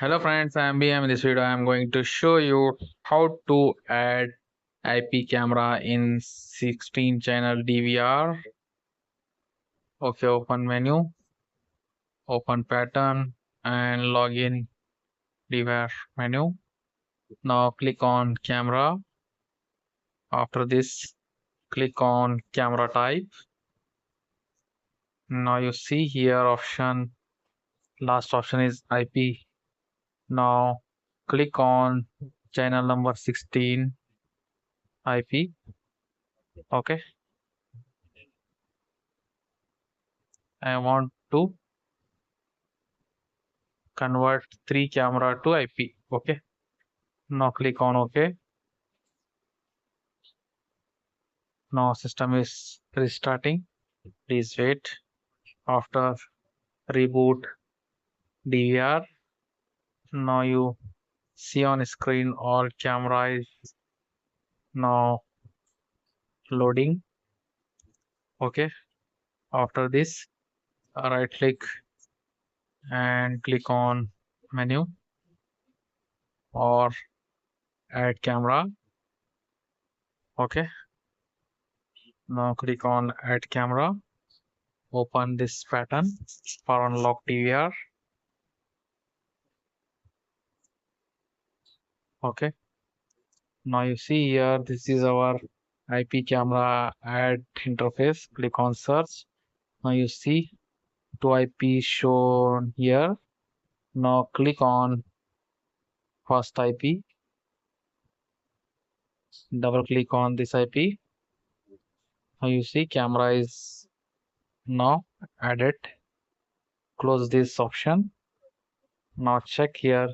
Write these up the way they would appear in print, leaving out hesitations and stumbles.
Hello friends, I am BM. In this video I am going to show you how to add IP camera in 16 channel DVR. Okay, open menu, open pattern and login DVR menu. Now click on camera. After this, click on camera type. Now you see here option, last option is IP. Now click on channel number 16 IP. Okay, I want to convert 3 camera to IP. Okay, now click on OK. Now system is restarting. Please wait. After reboot DVR, now you see on screen all camera is now loading. Okay, after this, right click and click on menu or add camera. Okay, now click on add camera. Open this pattern for unlock DVR. Okay, now you see here this is our IP camera add interface. Click on search. Now you see two IP shown here. Now click on first IP. Double click on this IP. Now you see camera is now added. Close this option. Now check here.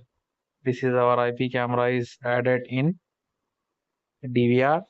This is our IP camera is added in DVR.